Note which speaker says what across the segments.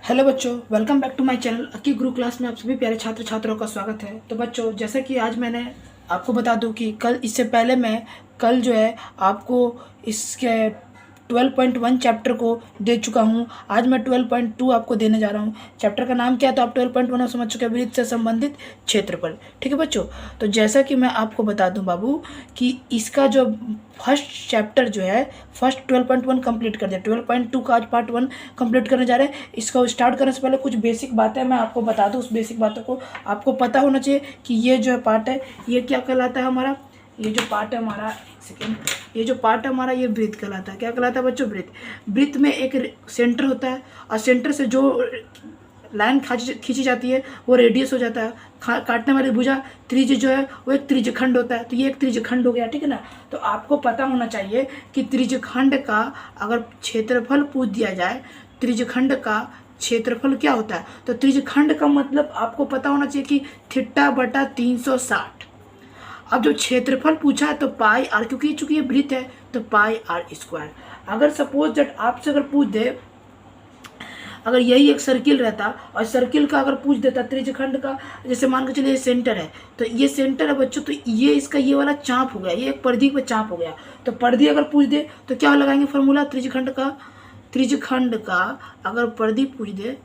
Speaker 1: Hello बच्चों, welcome back to my channel Aki Guru class में आप सभी प्यारे छात्र छात्राओं का स्वागत है। तो बच्चों, जैसा कि आज मैंने आपको बता दूं कि कल इससे पहले मैं कल जो है आपको इसके 12.1 चैप्टर को दे चुका हूं। आज मैं 12.2 आपको देने जा रहा हूं। चैप्टर का नाम क्या है तो आप 12.1 में समझ चुके हैं, वृत्त से संबंधित क्षेत्रफल। ठीक है बच्चों, तो जैसा कि मैं आपको बता दूं बाबू कि इसका जो फर्स्ट चैप्टर जो है फर्स्ट 12.1 कंप्लीट कर दिया। 12.2 का आज पार्ट 1 कंप्लीट करने जा रहे हैं। इसको स्टार्ट करने से पहले कुछ बेसिक बातें मैं आपको बता दूं। उस बेसिक बातों को आपको पता होना चाहिए कि ये जो पार्ट है ये क्या कहलाता है हमारा। ये जो पार्ट है हमारा, सेकेंड, ये जो पार्ट है हमारा ये वृत्त कहलाता है। क्या कहलाता है बच्चों? वृत्त। वृत्त में एक सेंटर होता है और सेंटर से जो लाइन खींची जाती है वो रेडियस हो जाता है। काटने वाली भुजा त्रिज्य जो है वो एक त्रिज्यखंड होता है। तो ये एक त्रिज्यखंड हो गया, ठीक है ना। तो आपको पता होना चाहिए कि त्रिज्यखंड का अगर क्षेत्रफल पूछ दिया जाए, त्रिज्यखंड का क्षेत्रफल क्या होता है, तो त्रिज्यखंड का मतलब आपको पता होना चाहिए कि θ/360। अब जो क्षेत्रफल पूछा है तो पाई आर, क्योंकि चूंकि ये वृत्त है तो पाई आर स्क्वायर। अगर सपोज दैट आपसे अगर पूछ दे, अगर यही एक सर्किल रहता और सर्किल का अगर पूछ देता त्रिज्यखंड का, जैसे मान के चलिए ये सेंटर है, तो ये सेंटर है बच्चों, तो ये इसका ये वाला चाप हो गया, ये एक परिधि पे चाप हो गया। तो परिधि अगर पूछ दे तो क्या लगाएंगे फॉर्मूला त्रिज्यखंड का। त्रिज्यखंड का अगर परिधि पूछ दे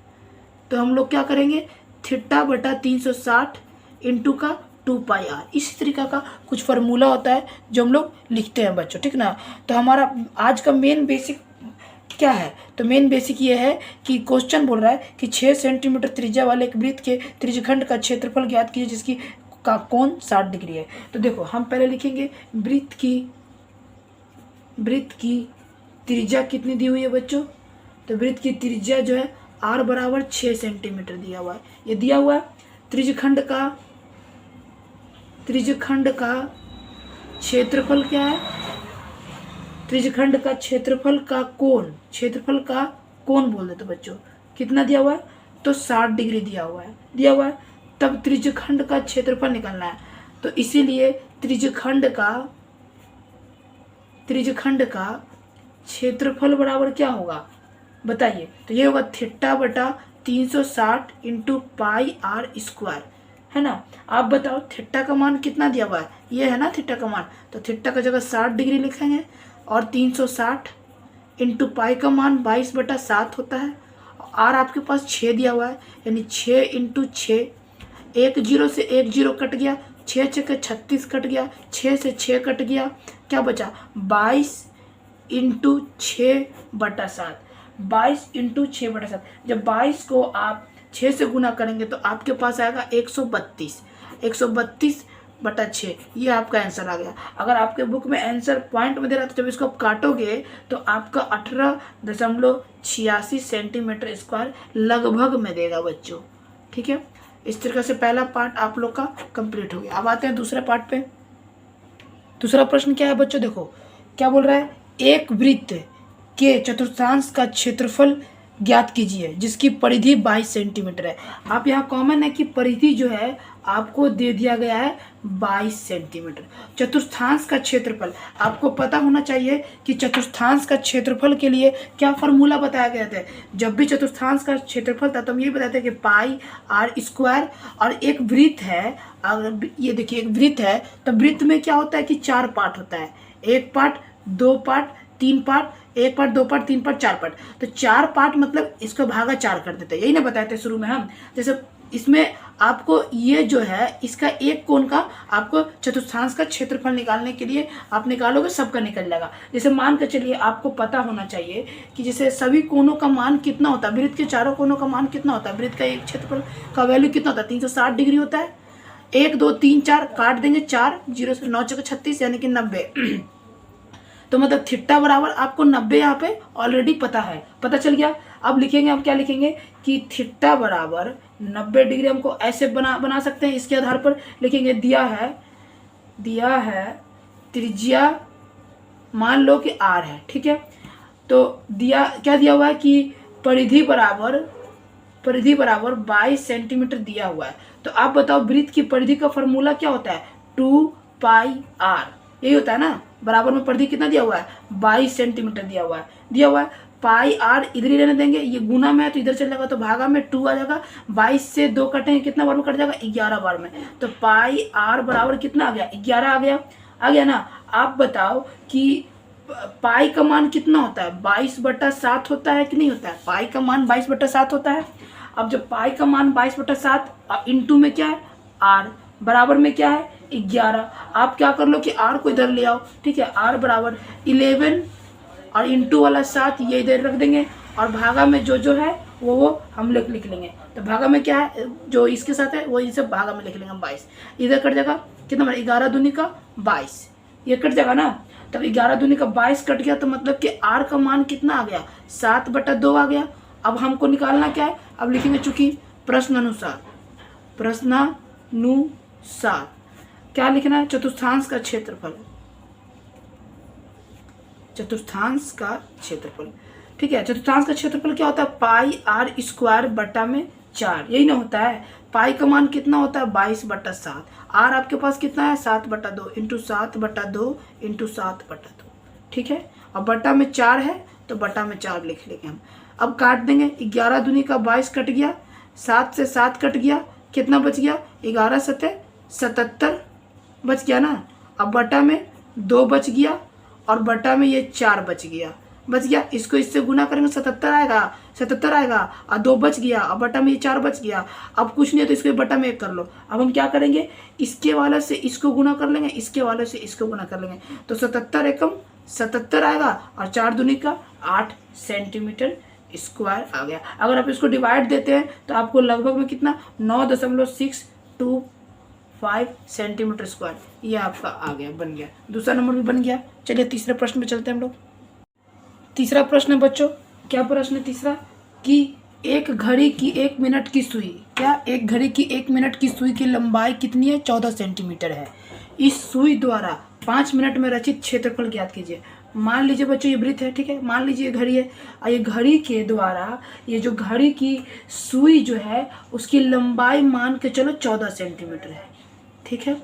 Speaker 1: तो हम लोग क्या करेंगे, θ/360 इंटू का 2πr। इसी तरीका का कुछ फार्मूला होता है जो हम लोग लिखते हैं बच्चों, ठीक ना। तो हमारा आज का मेन बेसिक क्या है, तो मेन बेसिक ये है कि क्वेश्चन बोल रहा है कि 6 सेंटीमीटर त्रिज्या वाले एक वृत्त के त्रिज्यखंड का क्षेत्रफल ज्ञात कीजिए जिसकी का कोण 60 डिग्री है। तो देखो हम पहले लिखेंगे वृत्त की त्रिज्या कितनी दी हुई है बच्चों। तो वृत्त की त्रिज्या जो है r बराबर 6 सेंटीमीटर दिया हुआ है। ये दिया हुआ है। त्रिज्यखंड का क्षेत्रफल क्या है, त्रिज्यखंड का क्षेत्रफल का कोण बोल देते बच्चों। कितना दिया हुआ है, तो 60 डिग्री दिया हुआ है। तब त्रिज्यखंड का क्षेत्रफल निकालना है। तो इसीलिए त्रिज्यखंड का क्षेत्रफल बराबर क्या होगा बताइए। तो ये होगा θ/360 इंटू पाई आर स्क्वायर, है ना। आप बताओ थीटा का मान कितना दिया हुआ है, ये है ना थीटा का मान। तो थीटा का जगह 60 डिग्री लिखेंगे और 360 इंटू पाई का मान 22/7 होता है। आर आपके पास 6 दिया हुआ है, यानी 6 इंटू 6, एक जीरो से एक जीरो कट गया, 6 6 36 कट गया, 6 से 6 कट गया, क्या बचा 22 इंटू 6/7। 22 इंटू 6/7। जब 22 को आप 6 से गुना करेंगे तो आपके पास आएगा 132। 132/6, ये आपका आंसर आ गया। अगर आपके बुक में आंसर पॉइंट में दे रहा है तो जब इसको आप काटोगे तो आपका 18.86 सेंटीमीटर स्क्वायर लगभग में देगा बच्चों, ठीक है। इस तरीके से पहला पार्ट आप लोग का कंप्लीट हो गया। अब आते हैं दूसरे पार्ट पे। दूसरा प्रश्न क्या है बच्चों, देखो क्या बोल रहा है, एक वृत्त के चतुर्थांश का क्षेत्रफल ज्ञात कीजिए जिसकी परिधि 22 सेंटीमीटर है। आप यहाँ कॉमन है कि परिधि जो है आपको दे दिया गया है 22 सेंटीमीटर। चतुर्थांश का क्षेत्रफल आपको पता होना चाहिए कि चतुर्थांश का क्षेत्रफल के लिए क्या फार्मूला बताया गया था। जब भी चतुर्थांश का क्षेत्रफल था तो हम ये बताते हैं कि पाई आर स्क्वायर। और एक वृत्त है, अगर ये देखिए एक वृत्त है तो वृत्त में क्या होता है कि 4 पार्ट होता है, 1 part, 2 part, 3 part, 1 part, 2 part, 3 part, 4 part. तो 4 पार्ट मतलब इसको भागा 4 कर देते हैं, यही ना बताए थे शुरू में हम। जैसे इसमें आपको ये जो है इसका एक कोण का आपको चतुर्थांश का क्षेत्रफल निकालने के लिए आप निकालोगे, सबका निकल जाएगा। जैसे मान कर चलिए आपको पता होना चाहिए कि जैसे सभी कोणों का मान कितना होता है, वृत्त के चारों कोणों का मान कितना होता है, वृत्त का एक क्षेत्रफल का वैल्यू कितना होता है, 360 डिग्री होता है। 1 2 3 4 काट देंगे, 4 0 से 9 × 36 यानी कि 90। तो मतलब थीटा बराबर आपको 90 यहाँ पे ऑलरेडी पता चल गया। अब लिखेंगे, हम क्या लिखेंगे कि थीटा बराबर 90 डिग्री हमको ऐसे बना सकते हैं। इसके आधार पर लिखेंगे दिया है त्रिज्या मान लो कि r है, ठीक है। तो क्या दिया हुआ है कि परिधि बराबर 22 सेंटीमीटर दिया हुआ है। तो आप बताओ वृत्त की परिधि का फॉर्मूला क्या होता है, 2πr, यही होता है ना। बराबर में परिधि कितना दिया हुआ है, 22 सेंटीमीटर दिया हुआ है। पाई आर इधर ही रहने देंगे, ये गुना में है तो इधर चल जाएगा, तो भागा में 2 आ जाएगा। 22 से 2 कटेंगे, कितना बार में कट जाएगा? 11 बार में। तो पाई आर बराबर कितना आ गया? 11 आ गया ना। आप बताओ कि पाई का मान कितना होता है? 22/7 होता है कि नहीं होता है? पाई का मान 22/7 होता है। अब जब पाई का मान 22/7 इंटू में क्या है? आर, बराबर में क्या है? 11। आप क्या कर लो कि आर को इधर ले आओ, ठीक है। आर बराबर 11 और इंटू वाला 7 ये इधर रख देंगे, और भागा में जो है वो हम लोग लिख लेंगे। तो भागा में क्या है? जो इसके साथ है वो इसे भागा में लिख लेंगे हम 22। इधर कट जाएगा कितना? 11 दूनी का 22, ये कट जाएगा ना। तब 11 दूनी का 22 कट गया, तो मतलब कि आर का मान कितना आ गया? 7/2 आ गया। अब हमको निकालना क्या है? अब लिखेंगे, चूंकि प्रश्नानुसार क्या लिखना है? चतुर्थांश का क्षेत्रफल, चतुर्थांश का क्षेत्रफल, ठीक है। चतुर्थांश का क्षेत्रफल क्या होता है? पाई आर स्क्वायर बटा में 4, यही ना होता है। पाई का मान कितना होता है? 22/7। आर आपके पास कितना है? 7/2 इंटू 7/2 इंटू 7/2, ठीक है। अब बटा में 4 है तो बटा में 4 लिख लेंगे हम। अब काट देंगे, 11 दूनी का 22 कट गया, 7 से 7 कट गया, कितना बच गया? 11 7 77 बच गया ना। अब बटा में 2 बच गया, और बटा में ये 4 बच गया। इसको इससे गुना करेंगे 77 आएगा, और 2 बच गया, और बटा में ये 4 बच गया। अब कुछ नहीं है तो इसको बटा में 1 कर लो। अब हम क्या करेंगे? इसके वाले से इसको गुना कर लेंगे, इसके वाले से इसको गुना कर लेंगे, तो 77 एकम 77 आएगा, और 4 दूनी का 8 सेंटीमीटर स्क्वायर आ गया। अगर आप इसको डिवाइड देते हैं तो आपको लगभग में कितना? 9.625 सेंटीमीटर स्क्वायर ये आपका आ गया, बन गया। दूसरा नंबर भी बन गया। चलिए तीसरे प्रश्न पे चलते हैं हम लोग। तीसरा प्रश्न है बच्चों, क्या प्रश्न है तीसरा? कि एक घड़ी की 1 मिनट की सुई, क्या एक घड़ी की 1 मिनट की सुई की लंबाई कितनी है? 14 सेंटीमीटर है। इस सुई द्वारा 5 मिनट में रचित क्षेत्रफल ज्ञात कीजिए। मान लीजिए बच्चों ये वृत्त है, ठीक है। मान लीजिए घड़ी है, और ये घड़ी के द्वारा ये जो घड़ी की सुई जो है उसकी लंबाई मान के चलो 14 सेंटीमीटर है, ठीक है।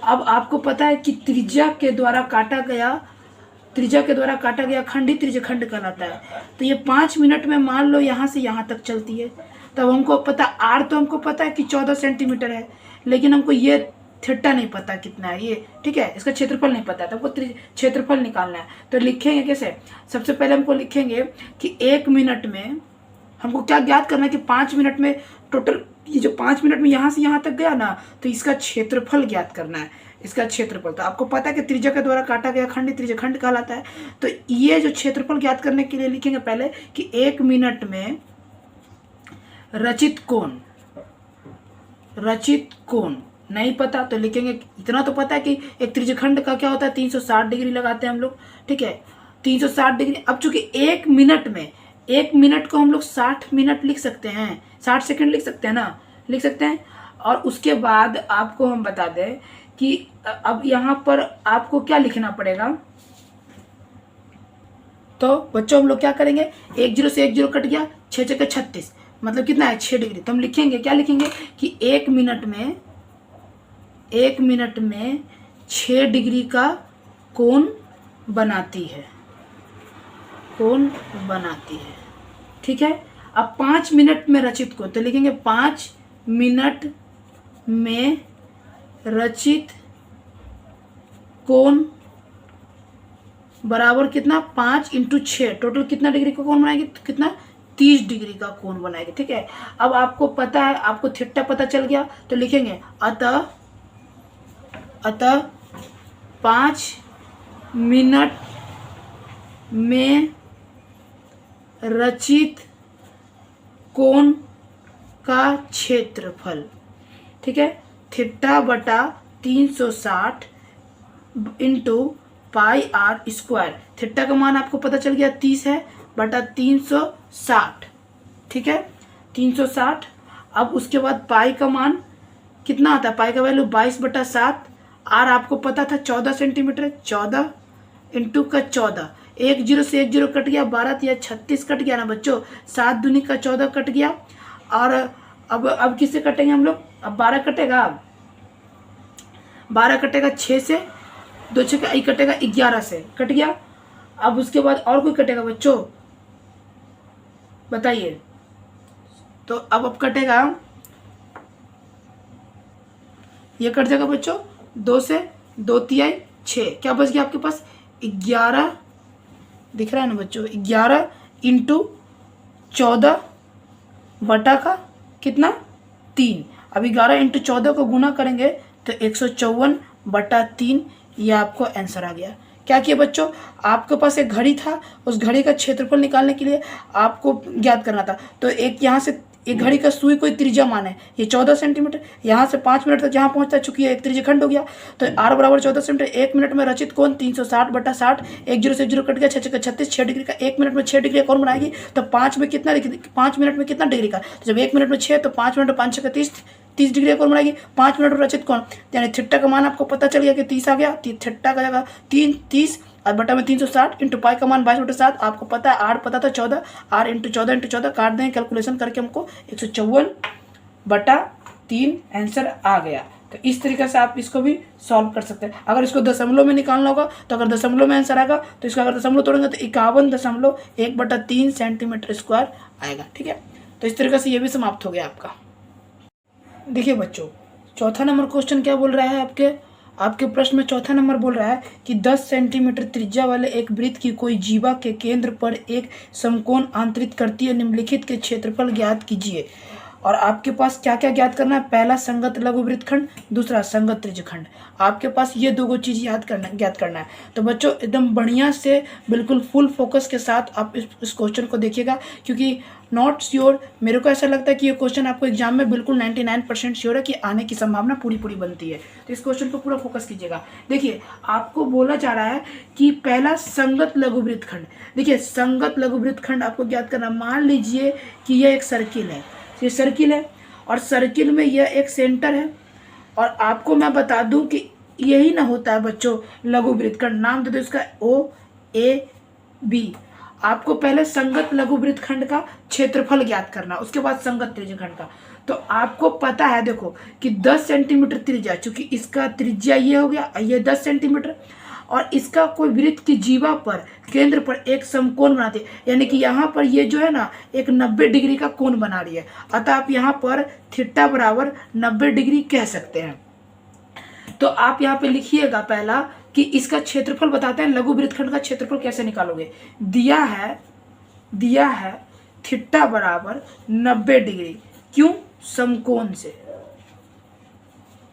Speaker 1: अब आपको पता है कि त्रिज्या के द्वारा काटा गया खंड ही त्रिज्यखंड कहलाता है। तो ये 5 मिनट में मान लो यहाँ से यहाँ तक चलती है, तब हमको पता आर तो हमको पता है कि 14 सेंटीमीटर है, लेकिन हमको ये थीटा नहीं पता कितना है ये, ठीक है। इसका क्षेत्रफल नहीं पता है, तो हमको क्षेत्रफल निकालना है। तो लिखेंगे कैसे? सबसे पहले हमको लिखेंगे कि 1 मिनट में हमको क्या ज्ञात करना है कि 5 मिनट में टोटल ये जो 5 मिनट में यहाँ से यहाँ तक गया ना, तो इसका क्षेत्रफल ज्ञात करना है। इसका क्षेत्रफल तो आपको पता है कि त्रिज्या के द्वारा काटा गया खंड त्रिज्यखंड कहलाता है। तो ये जो क्षेत्रफल ज्ञात करने के लिए लिखेंगे पहले कि 1 मिनट में रचित कोण नहीं पता तो लिखेंगे, इतना तो पता है कि एक त्रिज्यखंड का क्या होता है? 360 डिग्री लगाते हैं हम लोग, ठीक है। 360 डिग्री। अब चूंकि 1 मिनट को हम लोग 60 मिनट लिख सकते हैं, 60 सेकंड लिख सकते हैं ना, लिख सकते हैं। और उसके बाद आपको हम बता दें कि अब यहाँ पर आपको क्या लिखना पड़ेगा। तो बच्चों हम लोग क्या करेंगे? 1 0 से 1 0 कट गया, 6 6 36 मतलब कितना है? 6 डिग्री। तो हम लिखेंगे, क्या लिखेंगे कि 1 मिनट में 6 डिग्री का कोण बनाती है, ठीक है। अब 5 मिनट में रचित कोण, तो लिखेंगे 5 मिनट में रचित कोण बराबर कितना? 5 × 6 टोटल कितना डिग्री का कोण बनाएगी? तो कितना? 30 डिग्री का कोण बनाएगी, ठीक है। अब आपको पता है, आपको थीटा पता चल गया, तो लिखेंगे अतः 5 मिनट में रचित कोण का क्षेत्रफल, ठीक है। थीटा बटा 360 into pi r square. Theta का मान आपको पता चल गया 30 है बटा 360, ठीक है, 360। अब उसके बाद पाई का मान कितना आता है? पाई का वैल्यू 22/7। आर आपको पता था 14 सेंटीमीटर, 14 इंटू का 14। 1 0 से 1 0 कट गया, 12 या 36 कट गया ना बच्चों। 7 दूनी का 14 कट गया। और अब किससे कटेंगे हम लोग? अब 12 कटेगा, 12 कटेगा 6 से, 2 6 का 1 कटेगा 11 से, कट गया। अब उसके बाद और कोई कटेगा बच्चों? बताइए। तो अब कटेगा, ये कट जाएगा बच्चों, 2 से 2 तिहाई 6, क्या बच गया आपके पास 11, दिख रहा है ना बच्चों, 11 इंटू 14 बटा का कितना 3। अब 11 इंटू 14 को गुना करेंगे तो 154 बटा 3, ये आपको आंसर आ गया। क्या किया बच्चों, आपके पास एक घड़ी था, उस घड़ी का क्षेत्रफल निकालने के लिए आपको ज्ञात करना था। तो एक यहाँ से एक घड़ी का सुई कोई त्रिज्या मान है, ये 14 सेंटीमीटर, यहाँ से 5 मिनट तक जहाँ पहुँचता है, चूंकि ये एक त्रिज्यखंड हो गया, तो r बराबर 14 सेंटीमीटर। 1 मिनट में रचित कोण 360 बटा 60, 1 0 से 0 कट गया, 6 36, 6 डिग्री का। 1 मिनट में 6 डिग्री का कौन बनाएगी, तो 5 में कितना, 5 मिनट में कितना डिग्री का, तो जब 1 मिनट में 6 तो 5 मिनट में 5 6 30 डिग्री का कौन बनाएगी, 5 मिनट में रचित कोण, यानी थीटा का मान आपको पता चल गया कि 30 आ गया। थीटा का जगह 30 और बटा में 360 इंटू पाई का मान 22/7, आपको पता है आर पता था 14, आर इंटू 14 काट दें, कैलकुलेशन करके हमको 154 बटा 3 आंसर आ गया। तो इस तरीके से आप इसको भी सॉल्व कर सकते हैं। अगर इसको दशमलव में निकालना होगा तो अगर दशमलव में आंसर आएगा तो इसका अगर दशमलव तोड़ेंगे तो 51.1/3 सेंटीमीटर स्क्वायर आएगा। ठीक है, तो इस तरीके से ये भी समाप्त हो गया आपका। देखिए बच्चों, चौथा नंबर क्वेश्चन क्या बोल रहा है, आपके प्रश्न में चौथा नंबर बोल रहा है कि 10 सेंटीमीटर त्रिज्या वाले एक वृत्त की कोई जीवा के केंद्र पर एक समकोण आंतरित करती है, निम्नलिखित के क्षेत्रफल ज्ञात कीजिए। और आपके पास क्या क्या ज्ञात करना है, पहला संगत लघु वृत्तखंड, दूसरा संगत त्रिज्यखंड। आपके पास ये दो चीज़ ज्ञात करना है। तो बच्चों एकदम बढ़िया से बिल्कुल फुल फोकस के साथ आप इस क्वेश्चन को देखिएगा, क्योंकि नॉट श्योर, मेरे को ऐसा लगता है कि ये क्वेश्चन आपको एग्जाम में बिल्कुल 99% श्योर है कि आने की संभावना पूरी बनती है। तो इस क्वेश्चन को पूरा फोकस कीजिएगा। देखिए, आपको बोला जा रहा है कि पहला संगत लघु वृत्तखंड। देखिए, संगत लघु वृत्तखंड आपको ज्ञात करना, मान लीजिए कि यह एक सर्किल है, ये सर्किल है और सर्किल में यह एक सेंटर है, और आपको मैं बता दूं कि यही ना होता है बच्चों लघु वृत्तखंड, नाम दे दो इसका OAB। आपको पहले संगत लघु वृत्तखंड का क्षेत्रफल ज्ञात करना, उसके बाद संगत त्रिज्यखंड का। तो आपको पता है देखो कि 10 सेंटीमीटर त्रिज्या, चूंकि इसका त्रिज्या ये हो गया, ये 10 सेंटीमीटर, और इसका कोई वृत्त की जीवा पर केंद्र पर एक समकोण बनाती है, यानी कि यहाँ पर ये जो है ना एक 90 डिग्री का कोण बना रही है। अतः आप यहाँ पर थीटा बराबर 90 डिग्री कह सकते हैं। तो आप यहाँ पे लिखिएगा पहला कि इसका क्षेत्रफल बताते हैं, लघु वृत्तखंड का क्षेत्रफल कैसे निकालोगे। दिया है थीटा बराबर 90 डिग्री, क्यों, समकोण से।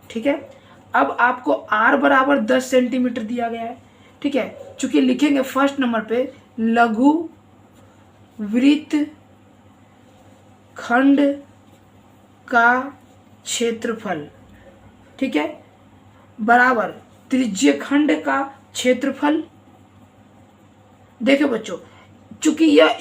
Speaker 1: ठीक है, अब आपको r बराबर 10 सेंटीमीटर दिया गया है। ठीक है, चूंकि लिखेंगे फर्स्ट नंबर पे लघु वृत्तखंड का क्षेत्रफल, ठीक है, बराबर त्रिज्यखंड का क्षेत्रफल। देखिए बच्चों, चूंकि यह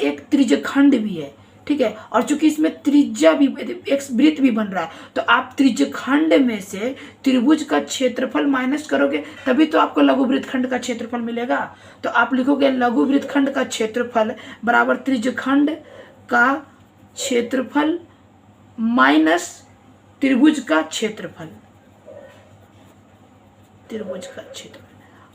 Speaker 1: एक त्रिज्यखंड भी है, ठीक है, और चूंकि इसमें त्रिज्या भी, एक वृत्त भी बन रहा है, तो आप त्रिज्यखंड में से त्रिभुज का क्षेत्रफल माइनस करोगे तभी तो आपको लघु वृत्तखंड का क्षेत्रफल मिलेगा। तो आप लिखोगे लघु वृत्तखंड का क्षेत्रफल बराबर त्रिज्यखंड का क्षेत्रफल माइनस त्रिभुज का क्षेत्रफल।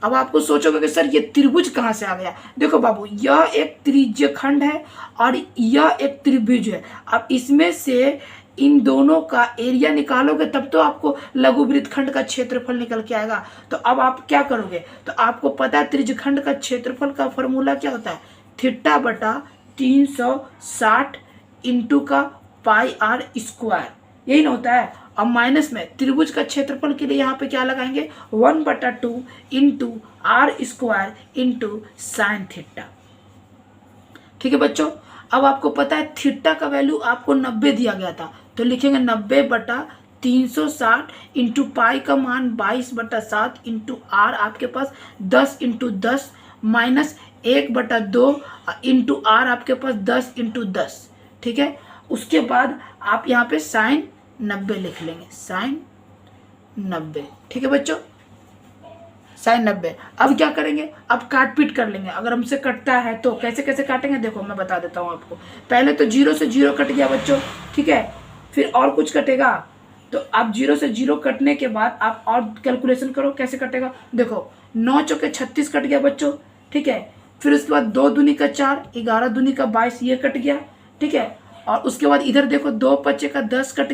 Speaker 1: अब आपको सोचोगे कि सर ये त्रिभुज कहाँ से आ गया। देखो बाबू, यह एक त्रिज्यखंड है और यह एक त्रिभुज है। अब इसमें से इन दोनों का एरिया निकालोगे तब तो आपको लघु वृत्तखंड का क्षेत्रफल निकल के आएगा। तो अब आप क्या करोगे, तो आपको पता है त्रिज्यखंड का क्षेत्रफल का फॉर्मूला क्या होता है, थीटा बटा 360 इंटू का पाई आर स्क्वायर, यही ना होता है। अब माइनस में त्रिभुज का क्षेत्रफल के लिए यहाँ पे क्या लगाएंगे, 1/2 into r square into sine theta. ठीक है बच्चों, अब आपको पता है थीटा का वैल्यू आपको 90 दिया गया था, तो लिखेंगे 90/360 इंटू पाई का मान 22/7 इंटू आर आपके पास 10 इंटू 10 माइनस 1/2 इंटू आर आपके पास 10 इंटू 10। ठीक है, उसके बाद आप यहाँ पे साइन 90 लिख लेंगे, साइन 90। ठीक है बच्चों, साइन 90। अब क्या करेंगे, अब काट पीट कर लेंगे। अगर हमसे कटता है तो कैसे कैसे काटेंगे, देखो मैं बता देता हूँ आपको। पहले तो 0 से 0 कट गया बच्चों, ठीक है, फिर और कुछ कटेगा। तो अब 0 से 0 कटने के बाद आप और कैलकुलेशन करो कैसे कटेगा। देखो 9 चौके 36 कट गया बच्चों, ठीक है, फिर उसके बाद 2 दूनी का 4, 11 दूनी का 22, ये कट गया, ठीक है। और उसके बाद इधर देखो 2 पच्चे का 10 कट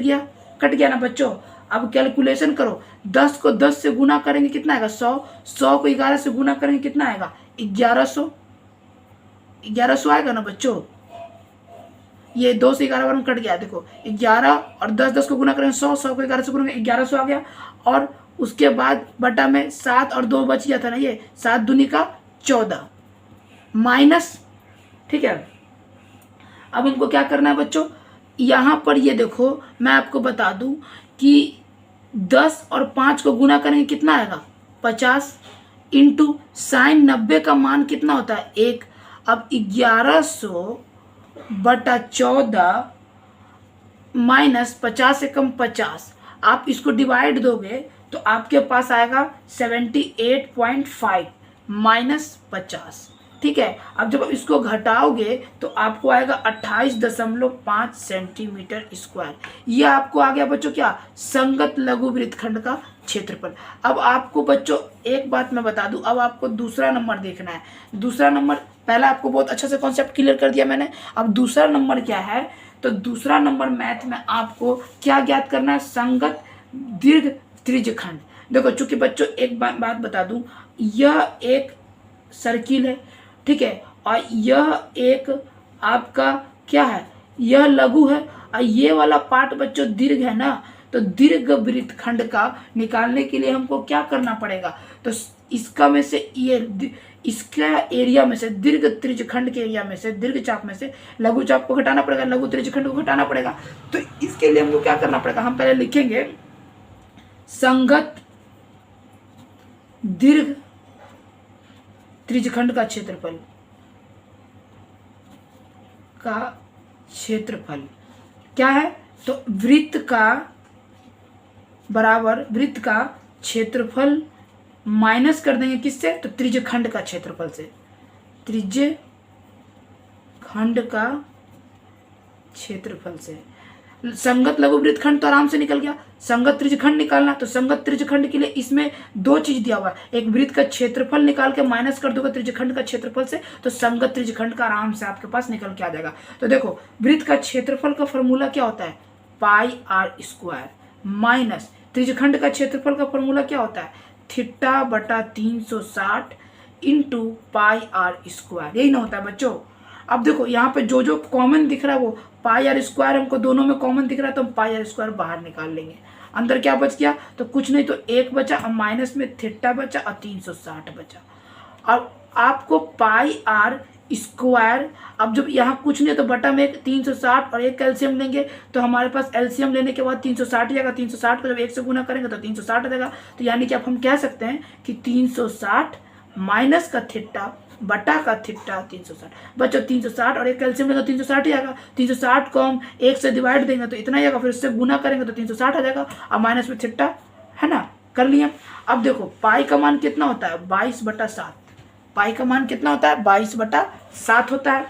Speaker 1: गया ना बच्चों। अब कैलकुलेशन करो, 10 को 10 से गुना करेंगे कितना आएगा 100, 100 को 11 से गुना करेंगे कितना आएगा 1100, 1100 आएगा ना बच्चों। ये 2 से 11 बार में कट गया, देखो 11 और 10, 10 को गुना करेंगे 100, 100 को 11 से गुना 1100 आ गया। और उसके बाद बटा में 7 और 2 बच गया था ना, ये 7 दूनी का 14 माइनस, ठीक है। अब हमको क्या करना है बच्चों, यहाँ पर ये देखो मैं आपको बता दूं कि 10 और 5 को गुना करेंगे कितना आएगा 50 इंटू साइन 90 का मान कितना होता है 1। अब 1100 बटा 14 माइनस 50 से कम 50, आप इसको डिवाइड दोगे तो आपके पास आएगा 78.5 माइनस 50, ठीक है। अब जब आप इसको घटाओगे तो आपको आएगा 28.5 सेंटीमीटर स्क्वायर। ये आपको आ गया बच्चों क्या, संगत लघु वृत्तखंड का क्षेत्रफल। अब आपको बच्चों एक बात मैं बता दूं, अब आपको दूसरा नंबर देखना है। दूसरा नंबर, पहला आपको बहुत अच्छे से कॉन्सेप्ट क्लियर कर दिया मैंने। अब दूसरा नंबर क्या है, तो दूसरा नंबर मैथ में आपको क्या ज्ञात करना है, संगत दीर्घ त्रिज्यखंड। देखो चूंकि बच्चों एक बात बता दूं, यह एक सर्किल है, ठीक है, और यह एक आपका क्या है, यह लघु है, और ये वाला पार्ट बच्चों दीर्घ है ना। तो दीर्घ वृत्तखंड का निकालने के लिए हमको क्या करना पड़ेगा, तो इसका में से ये इसका एरिया में से, दीर्घ त्रिज्यखंड के एरिया में से, दीर्घ चाप में से लघु चाप को घटाना पड़ेगा, लघु त्रिज्यखंड को घटाना पड़ेगा। तो इसके लिए हमको क्या करना पड़ेगा, हम पहले लिखेंगे संगत दीर्घ त्रिज्यखंड का क्षेत्रफल क्या है, तो वृत्त का बराबर वृत्त का क्षेत्रफल माइनस कर देंगे किससे, तो त्रिज्यखंड का क्षेत्रफल से। त्रिज्यखंड का क्षेत्रफल से संगत लघु वृत्तखंड तो आराम से निकल गया। संगत त्रिज्यखंड निकालना, तो संगत त्रिज्यखंड के लिए इसमें 2 चीज दिया हुआ है, एक वृत्त का क्षेत्रफल निकाल के माइनस कर दोगे त्रिज्यखंड का क्षेत्रफल से, तो संगत त्रिज्यखंड का आराम से आपके पास निकल के आ जाएगा। तो देखो वृत्त का क्षेत्रफल का फॉर्मूला क्या होता है, पाई आर स्क्वायर, माइनस त्रिज्यखंड का क्षेत्रफल का फॉर्मूला क्या होता है, थीटा बटा 360 इंटू पाई आर स्क्वायर, यही ना होता है बच्चों। अब देखो यहाँ पे जो जो कॉमन दिख रहा है वो पाई आर स्क्वायर, हमको दोनों में कॉमन दिख रहा है तो हम पाई आर स्क्वायर बाहर निकाल लेंगे। अंदर क्या बच गया, तो कुछ नहीं तो 1 बचा, और माइनस में थीटा बचा और 360 बचा। और आपको पाई आर स्क्वायर, अब जब यहाँ कुछ नहीं तो बटा में 360 और एक कैल्शियम लेंगे तो हमारे पास एलसीएम लेने के बाद 360 जाएगा। 360 को जब 1 से गुना करेंगे तो 360 देगा। तो यानी कि अब हम कह सकते हैं कि 360 माइनस का थीटा बटा का थीटा 360 बच्चों, 360 और एक कैल्शियम लेगा 360 ही आएगा। 360 को हम 1 से डिवाइड देंगे तो इतना ही आएगा, फिर इससे गुना करेंगे तो 360 आ जाएगा, और माइनस में थीटा है ना, कर लिया। अब देखो पाई का मान कितना होता है 22/7, पाई का मान कितना होता है 22/7 होता है।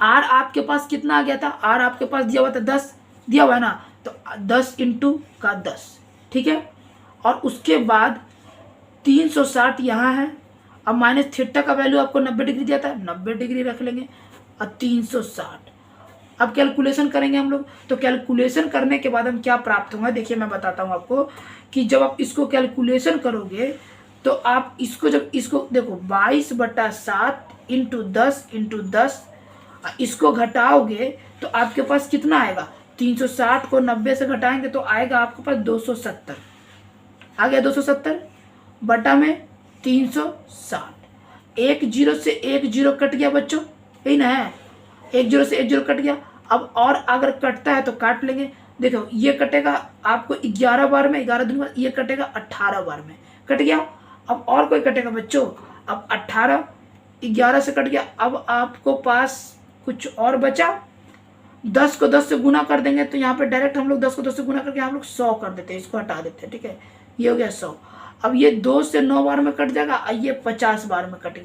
Speaker 1: आर आपके पास कितना आ गया था, आर आपके पास दिया हुआ था 10 दिया हुआ है ना, तो 10 इंटू का 10, ठीक है। और उसके बाद 360 यहाँ है, अब माइनस थीटा का वैल्यू आपको 90 डिग्री दिया था, 90 डिग्री रख लेंगे, और 360। अब कैलकुलेशन करेंगे हम लोग, तो कैलकुलेशन करने के बाद हम क्या प्राप्त होगा देखिए मैं बताता हूँ आपको, कि जब आप इसको कैलकुलेशन करोगे तो आप इसको जब इसको देखो 22/7 इंटू 10 इसको घटाओगे तो आपके पास कितना आएगा, 360 को 90 से घटाएंगे तो आएगा आपके पास 270, आ गया 270 बटा में 360। 1 0 से 1 0 कट गया बच्चों, यही ना है, 1 0 से 1 0 कट गया। अब और अगर कटता है तो काट लेंगे, देखो ये कटेगा आपको 11 बार में, 11 दिन बाद ये कटेगा 18 बार में, कट गया। अब और कोई कटेगा बच्चों, अब 18 11 से कट गया, अब आपको पास कुछ और बचा, 10 को 10 से गुना कर देंगे तो यहाँ पे डायरेक्ट हम लोग 10 को 10 से गुना करके हम लोग 100 कर देते हैं, इसको हटा देते हैं, ठीक है, ये हो गया 100। अब ये 2 से 9 बार में कट जाएगा, ये 50 बार में कट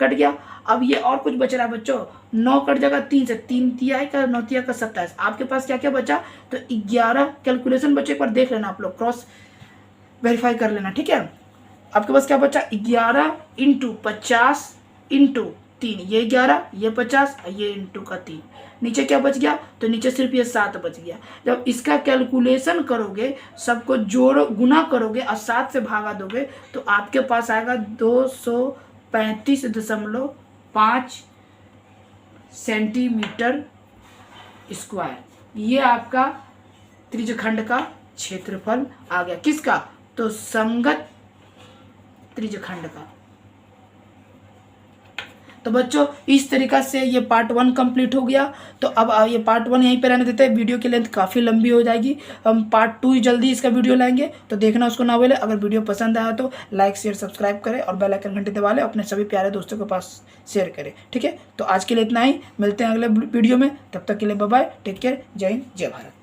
Speaker 1: गया। अब ये और कुछ बच रहा है बच्चों, 9 कट जाएगा 3 से, 3 तिहाई का 9 तिहाई का 27। आपके पास क्या क्या बचा, तो 11 कैलकुलेशन बच्चे, एक बार देख लेना आप लोग, क्रॉस वेरीफाई कर लेना, ठीक है। आपके पास क्या बचा 11 इंटू 50 इंटू 3, ये 11, ये 50, ये इंटू का 3, नीचे क्या बच गया, तो नीचे सिर्फ ये 7 बच गया। जब इसका कैलकुलेशन करोगे, सबको जोड़ गुना करोगे और 7 से भागा दोगे तो आपके पास आएगा 235.5 सेंटीमीटर स्क्वायर। ये आपका त्रिज्यखंड का क्षेत्रफल आ गया। किसका, तो संगत त्रिज्यखंड का। तो बच्चों इस तरीका से ये पार्ट 1 कंप्लीट हो गया। तो अब ये पार्ट 1 यहीं पे रहने देते हैं, वीडियो की लेंथ काफ़ी लंबी हो जाएगी। हम पार्ट 2 जल्दी इसका वीडियो लाएंगे, तो देखना उसको ना भूलें। अगर वीडियो पसंद आया तो लाइक शेयर सब्सक्राइब करें और बेल आइकन घंटी दबा लें, अपने सभी प्यारे दोस्तों के पास शेयर करें। ठीक है, तो आज के लिए इतना ही, मिलते हैं अगले वीडियो में। तब तक के लिए बाय बाय, टेक केयर, जय हिंद, जय भारत।